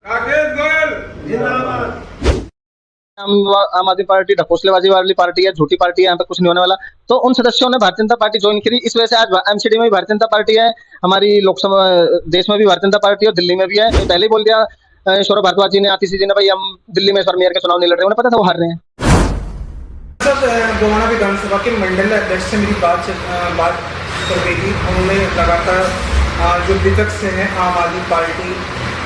राकेश गोयल जिंदाबाद। आम आदमी पार्टी ढकोसलेबाजी वाली पार्टी है, झूठी पार्टी है, यहाँ पे कुछ नहीं होने वाला। तो उन सदस्यों ने भारतीय जनता पार्टी ज्वाइन करी, इस वजह से आज एमसीडी में भी भारतीय जनता पार्टी है, हमारी लोकसभा देश में भी भारतीय जनता पार्टी है और दिल्ली में भी है। मैं पहले ही बोल दिया सौरभ भारद्वाज जी ने, आतिशी जी ने, भाई हम दिल्ली में इस बार मेयर के चुनाव नहीं लड़ रहे, उन्हें पता था वो हार रहे हैं। गोवाना विधानसभा के मंडल अध्यक्ष से मेरी बात कर रही थी। उन्होंने लगातार जो विपक्ष से है आम आदमी पार्टी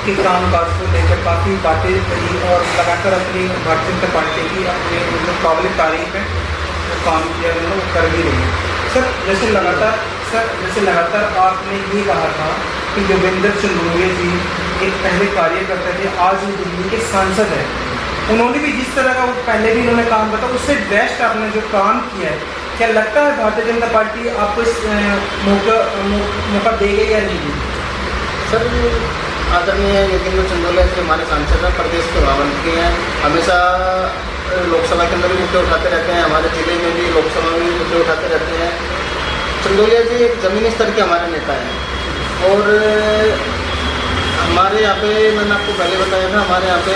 के कामकाज को लेकर काफ़ी बातें करी और लगातार अपनी भारतीय जनता पार्टी की अपने जो काबिल तारीफ है वो काम किया उन्होंने वो कर भी रही है। सर जैसे लगातार आपने ये कहा था कि जोगिंदर चंदोलिया जी एक पहले कार्यकर्ता थे, आज वो दिल्ली के सांसद हैं। उन्होंने भी जिस तरह का वो पहले भी उन्होंने काम किया उससे बेस्ट आपने जो काम किया है, क्या लगता है भारतीय जनता पार्टी आपको इस मौका देगी या नहीं देगी? सर, आदरणीय योगेंद्र चंदोलिया जी हमारे सांसद हैं, प्रदेश के महामंत्री हैं, हमेशा लोकसभा के अंदर भी मुद्दे उठाते रहते हैं, हमारे जिले में भी लोकसभा में भी मुद्दे उठाते रहते हैं। चंदोलिया जी एक ज़मीनी स्तर के हमारे नेता हैं और हमारे यहाँ पे, मैंने आपको पहले बताया था, हमारे यहाँ पे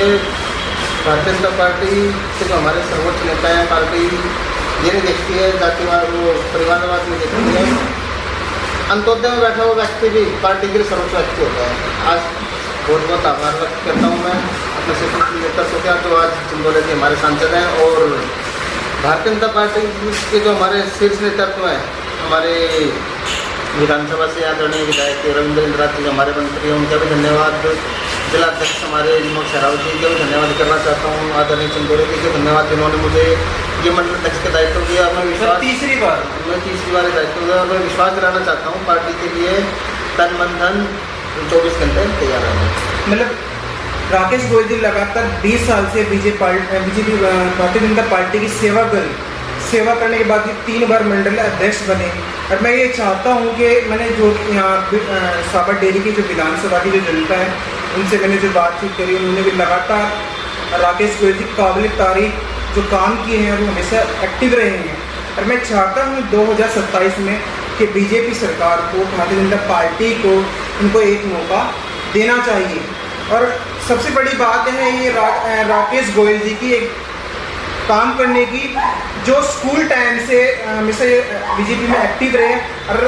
भारतीय जनता पार्टी के जो हमारे सर्वोच्च नेता हैं, पार्टी ये नहीं देखती है जातिवाद, वो परिवारवाद नहीं देखती है। अंत्योदय में बैठा हुआ व्यक्ति भी पार्टी के लिए सर्वोच्च व्यक्ति होता है। आज बहुत बहुत आभार व्यक्त करता हूँ मैं अपने क्षेत्र नेतृत्व का, जो आज चंदोलिया जी हमारे सांसद हैं और भारतीय जनता पार्टी के जो हमारे शीर्ष नेतृत्व हैं, हमारे विधानसभा से आदरणीय विधायक रविंद्र इंदिरा जी हमारे मंत्री हैं, उनका भी धन्यवाद। जिला अध्यक्ष हमारे विनोद शरावत जी का भी धन्यवाद करना चाहता हूँ। आदरणीय चंदोलिया जी को धन्यवाद जिन्होंने मुझे ये मंडल अध्यक्ष का दायित्व दिया। मैं विश्वास तीसरी बार दायित्व दिया और मैं विश्वास दिलाना चाहता हूँ पार्टी के लिए तन मन धन 24 घंटे तैयार है। मतलब राकेश गोयल जी लगातार 20 साल से बीजेपी भारतीय जनता पार्टी की सेवा करने के बाद 3 बार मंडल अध्यक्ष बने। और मैं ये चाहता हूँ कि मैंने जो यहाँ साबर डेरी की जो विधानसभा की जो जनता है उनसे मैंने जो बातचीत करी, उन्होंने भी लगातार राकेश गोयल जी काबिल तारीफ जो काम किए हैं वो हमेशा एक्टिव रहे हैं। और मैं चाहता हूँ 2027 में कि बीजेपी सरकार को, भारतीय जनता पार्टी को उनको एक मौका देना चाहिए। और सबसे बड़ी बात है ये राकेश गोयल जी की एक काम करने की, जो स्कूल टाइम से हमेशा बीजेपी में एक्टिव रहे। और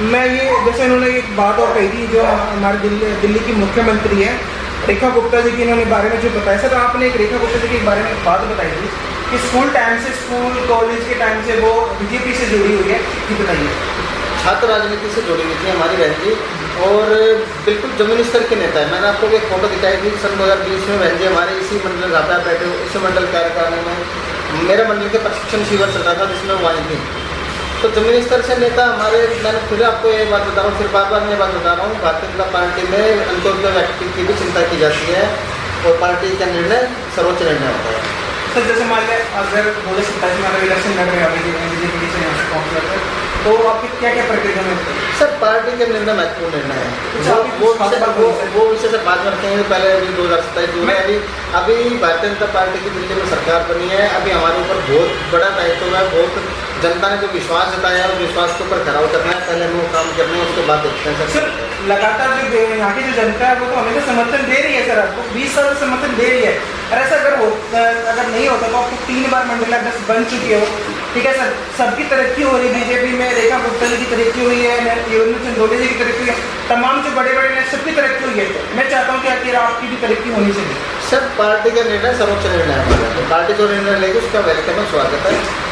मैं ये, जैसे उन्होंने एक बात और कही थी, जो हमारे दिल्ली की मुख्यमंत्री है रेखा गुप्ता जी की इन्होंने बारे में जो बताया। सर, आपने एक रेखा गुप्ता जी के बारे में बात बताई थी कि स्कूल टाइम से, स्कूल कॉलेज के टाइम से वो बीजेपी से जुड़ी हुई है, कि बताइए। छात्र राजनीति से जुड़ी हुई थी हमारी बहन जी और बिल्कुल जमीनी स्तर के नेता है। मैंने आपको एक फोटो दिखाई थी सन 2020 में, बहन जी हमारे इसी मंडल घाटा बैठे हो, इसी मंडल कार्यकारिणी में मेरे मंडल के प्रशिक्षण शिविर चल रहा था जिसमें वो आई थी। तो जमीनी स्तर से नेता हमारे, मैंने फिर आपको ये बात बता रहा हूँ, फिर बार मैं बात बता रहा हूँ, भारतीय जनता पार्टी में अंत्योदय व्यक्ति की भी चिंता की जाती है और पार्टी का निर्णय सर्वोच्च निर्णय होता है। सर, जैसे मान लें अगर 2027 में अगर इलेक्शन लड़ रहे हैं बीजेपी से यहाँ से पहुँच जाते हैं तो आपकी क्या क्या प्रक्रिया में? सर, पार्टी के निर्णय महत्वपूर्ण निर्णय है, वो विषय से बात करते हैं। पहले अभी 2027 में अभी भारतीय जनता पार्टी की दिल्ली में सरकार बनी है, अभी हमारे ऊपर बहुत बड़ा दायित्व है, बहुत जनता ने जो विश्वास जताया है उस विश्वास के ऊपर खराव करना है, पहले हम काम करना है, उसके बाद देखते हैं। सर, लगातार जो यहाँ की जो जनता है वो तो हमेशा समर्थन दे रही है सर, आपको 20 साल से समर्थन दे रही है। और ऐसा अगर नहीं होता तो आपको 3 बार मंडल अध्यक्ष बन चुके हो, ठीक है सर। सबकी तरक्की हो रही है बीजेपी में, रेखा गुप्ता जी की तरक्की हुई है, योगेंद्र चंदोलिया जी की तरक्की हुई है, तमाम जो बड़े नेता सबकी तरक्की हुई है। मैं चाहता हूँ कि आखिर आपकी भी तरक्की होनी चाहिए। सर, पार्टी का निर्णय सर्वोच्च निर्णय है, तो पार्टी जो निर्णय लेगी उसका वेलकम है, स्वागत है।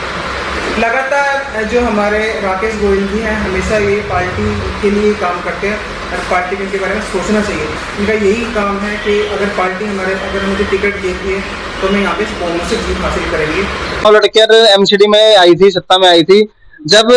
लगातार जो हमारे राकेश गोयल जी हैं हमेशा ये पार्टी के लिए काम करते हैं और पार्टी के बारे में सोचना चाहिए। इनका यही काम है कि अगर पार्टी अगर मुझे टिकट देती है तो मैं यहाँ पे बहुमत से जीत हासिल करेंगी। और लड़कियां एमसीडी में आई थी, सत्ता में आई थी, जब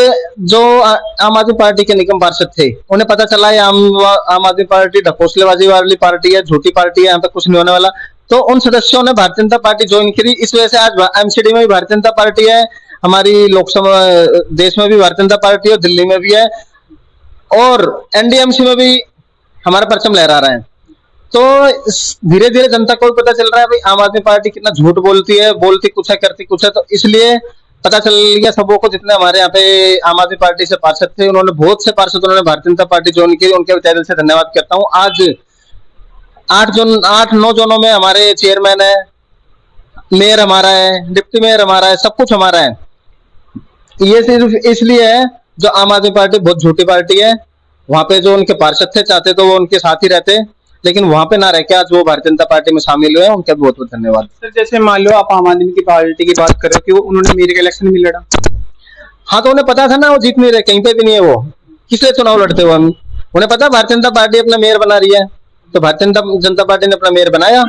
जो आम आदमी पार्टी के निगम पार्षद थे उन्हें पता चला है आम आदमी पार्टी ढकोसलेबाजी वाली पार्टी है, झूठी पार्टी है, यहाँ पे कुछ नहीं होने वाला। तो उन सदस्यों ने भारतीय जनता पार्टी ज्वाइन करी, इस वजह से आज एमसीडी में भी भारतीय जनता पार्टी है, हमारी लोकसभा देश में भी भारतीय जनता पार्टी और दिल्ली में भी है और एनडीएमसी में भी हमारा परचम लहरा रहा है। तो धीरे धीरे जनता को भी पता चल रहा है भाई आम आदमी पार्टी कितना झूठ बोलती है, बोलती कुछ है करती कुछ है। तो इसलिए पता चल गया सबों को, जितने हमारे यहाँ पे आम आदमी पार्टी से पार्षद थे, उन्होंने बहुत से पार्षद उन्होंने भारतीय जनता पार्टी ज्वाइन की, उनके तहे दिल से धन्यवाद करता हूँ। आज 8 9 जोनों में हमारे चेयरमैन है, मेयर हमारा है, डिप्टी मेयर हमारा है, सब कुछ हमारा है। ये सिर्फ इसलिए है जो आम आदमी पार्टी बहुत झूठी पार्टी है। वहां पे जो उनके पार्षद थे चाहते तो वो उनके साथ ही रहते, लेकिन वहां पे ना रह के आज वो भारतीय जनता पार्टी में शामिल हुए, उनका बहुत बहुत धन्यवाद। सर जैसे मान लो आप आम आदमी की पार्टी की बात कर रहे हो कि उन्होंने मेरे इलेक्शन में लड़ा। हाँ तो उन्हें पता था ना वो जीत नहीं रहे, कहीं पे भी नहीं है वो, किस लिए चुनाव लड़ते हुए हम, उन्हें पता भारतीय जनता पार्टी अपना मेयर बना रही है, तो भारतीय जनता पार्टी ने अपना मेयर बनाया।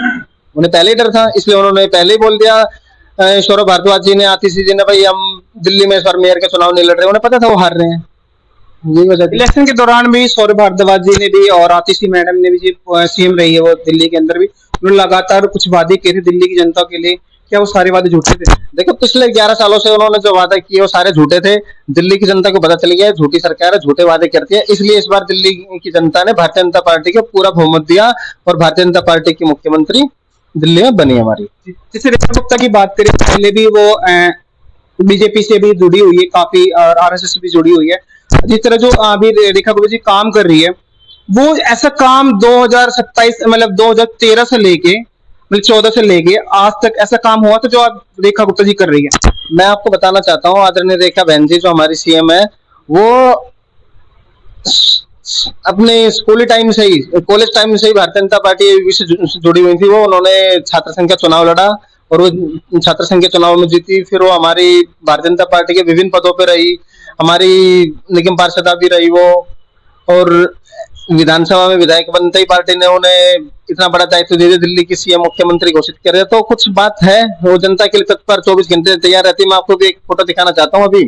उन्हें पहले ही डर था, इसलिए उन्होंने पहले ही बोल दिया, सौरभ भारद्वाज जी ने, आतिशी जी ने, भाई हम दिल्ली में इस बार मेयर के चुनाव नहीं लड़ रहे। उन्हें पता था वो हार रहे हैं, यही वजह थी। इलेक्शन के दौरान भी सौरभ भारद्वाज जी ने भी और आतिशी मैडम ने भी जी सीएम रही है वो दिल्ली के अंदर भी, उन्होंने लगातार कुछ वादे किए थे दिल्ली की जनता के लिए। क्या वो सारे वादे झूठे थे? देखो पिछले 11 सालों से उन्होंने जो वादा किए वो सारे झूठे थे। दिल्ली की जनता को पता चल गया है झूठी सरकार है, झूठे वादे करती है, इसलिए इस बार दिल्ली की जनता ने भारतीय जनता पार्टी को पूरा बहुमत दिया और भारतीय जनता पार्टी की मुख्यमंत्री दिल्ली में बनी हमारी। जैसे रेखा गुप्ता की बात करें, पहले भी वो बीजेपी से भी जुड़ी हुई है काफी और आरएसएस से भी जुड़ी हुई है। जिस तरह जो अभी रेखा गुप्ता जी काम कर रही है, वो ऐसा काम 2027 मतलब 2013 से लेके मतलब 14 से लेके आज तक ऐसा काम हुआ तो जो आप रेखा गुप्ता जी कर रही है। मैं आपको बताना चाहता हूँ आदरणीय रेखा बहन जी जो हमारी सीएम है, वो अपने स्कूली टाइम से ही, कॉलेज टाइम से ही भारतीय जनता पार्टी से जुड़ी हुई थी। वो उन्होंने छात्र संघ का चुनाव लड़ा और वो छात्र संघ के चुनाव में जीती। फिर वो हमारी भारतीय जनता पार्टी के विभिन्न पदों पे रही, हमारी निगम पार्षद भी रही वो, और विधानसभा में विधायक बनते ही पार्टी ने उन्हें इतना बड़ा दायित्व दे दिया, दिल्ली की सीएम मुख्यमंत्री घोषित कर रहे। तो कुछ बात है, वो जनता के लिए तत्पर 24 घंटे तैयार रहती है। मैं आपको भी एक फोटो दिखाना चाहता हूँ, अभी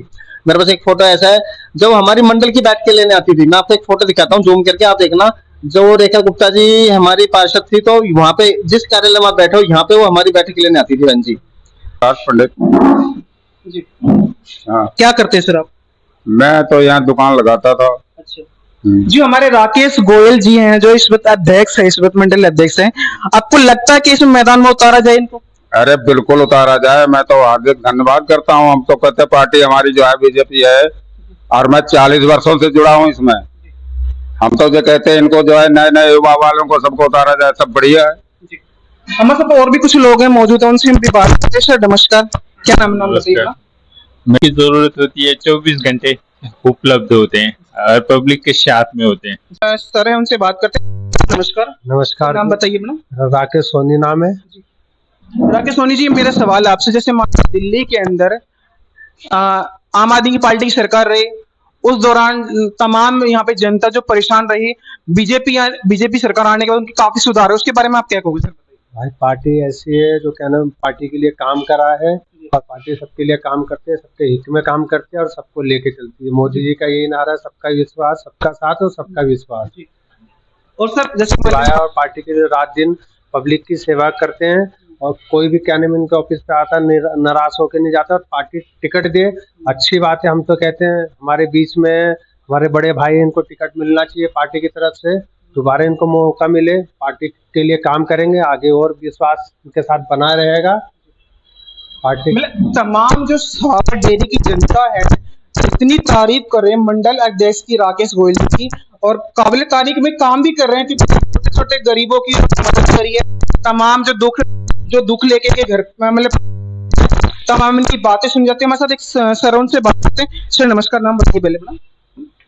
मेरे पास एक फोटो ऐसा है जब हमारी मंडल की बैठ के लेने आती थी। मैं आपको एक फोटो दिखाता हूँ, जूम करके आप देखना। जो रेखा गुप्ता जी हमारी पार्षद थी तो वहां पे जिस कार्यालय में आप बैठे हो यहाँ पे वो हमारी बैठक लेने आती थी। बहन जी पंडित जी हाँ, क्या करते हैं सर आप? मैं तो यहाँ दुकान लगाता था। अच्छा जी, हमारे राकेश गोयल जी हैं जो इस वक्त अध्यक्ष है, इस वक्त मंडल अध्यक्ष हैं। आपको लगता है कि इस मैदान में उतारा जाए इनको? अरे बिल्कुल उतारा जाए, मैं तो हार्दिक धन्यवाद करता हूँ। हम तो कहते पार्टी हमारी जो है बीजेपी है और मैं 40 वर्षों से जुड़ा हूँ इसमें। हम तो जो कहते हैं इनको जो है नए नए युवा वालों को सबको उतारा जाए, सब बढ़िया है। हमारे साथ और भी कुछ लोग हैं मौजूद है, उनसे हम भी बात करते हैं। सर नमस्कार, क्या नाम बताइएगा? मेरी जरूरत होती है 24 घंटे उपलब्ध होते हैं और पब्लिक के साथ में होते हैं। सर है उनसे बात करते हैं। नमस्कार। नमस्कार, नाम बताइए अपना। राकेश सोनी नाम है। राकेश सोनी जी, मेरा सवाल आपसे, जैसे दिल्ली के अंदर आम आदमी की पार्टी की सरकार रही, उस दौरान तमाम यहाँ पे जनता जो परेशान रही, बीजेपी सरकार आने के बाद उनकी काफी सुधार है, उसके बारे में आप क्या कहोगे सर? भाई पार्टी ऐसी है जो क्या नाम पार्टी के लिए काम करा है और पार्टी सबके लिए काम करते हैं, सबके हित में काम करते हैं और सबको लेके चलती है। मोदी जी का यही नारा है, सबका विश्वास, सबका साथ और सबका विश्वास। और सर जैसे और पार्टी के लिए रात दिन पब्लिक की सेवा करते हैं और कोई भी क्या नाम इनके ऑफिस पे आता नाराज होकर नहीं जाता और पार्टी टिकट दे, अच्छी बात है। हम तो कहते हैं हमारे बीच में हमारे बड़े भाई, इनको टिकट मिलना चाहिए पार्टी की तरफ से, दोबारा इनको मौका मिले, पार्टी के लिए काम करेंगे आगे और विश्वास उनके साथ बना रहेगा। पार्टी तमाम जो सारा डेरी की जनता है इतनी तारीफ कर रहे हैं मंडल अध्यक्ष की राकेश गोयल जी की, और काबिल तारीफ में काम भी कर रहे हैं क्योंकि छोटे छोटे गरीबों की मदद करी है। तमाम जो दुख लेके के घर मतलब तमाम इनकी बातें सुन जाती है। हमारे साथ एक सर उनसे बात करते हैं। सर नमस्कार, नाम बताइए पहले अपना।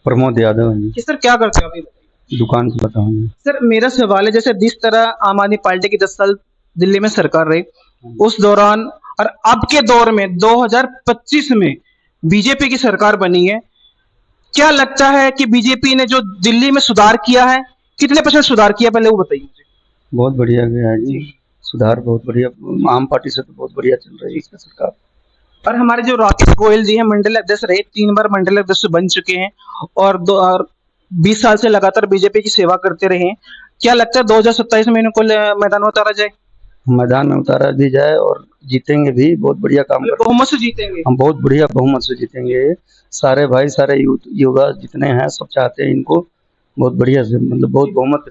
प्रमोद यादव कि सर क्या करते हो अभी? दुकान को बताऊंगा। सर मेरा सवाल है, जैसे जिस तरह आम आदमी पार्टी की 10 साल दिल्ली में सरकार रही, उस दौरान और अब के दौर में 2025 में बीजेपी की सरकार बनी है, क्या लगता है कि बीजेपी ने जो दिल्ली में सुधार किया है, कितने % सुधार किया, पहले वो बताइए मुझे। बहुत बढ़िया गया है जी, सुधार बहुत बढ़िया, आम पार्टी से तो बहुत बढ़िया चल रही है इसका सरकार। और हमारे जो राकेश गोयल जी हैं मंडल अध्यक्ष रहे, 3 बार मंडल अध्यक्ष बन चुके हैं और 20 साल से लगातार बीजेपी की सेवा करते रहे हैं। क्या लगता है 2027 में इनको मैदान में उतारा जाए? मैदान में उतारा भी जाए और जीतेंगे भी, बहुत बढ़िया काम कर, बहुमत से जीतेंगे हम बहुत बढ़िया बहुमत से जीतेंगे। सारे भाई, सारे युवा जितने हैं सब चाहते हैं इनको बहुत बढ़िया से, मतलब बहुत बहुमत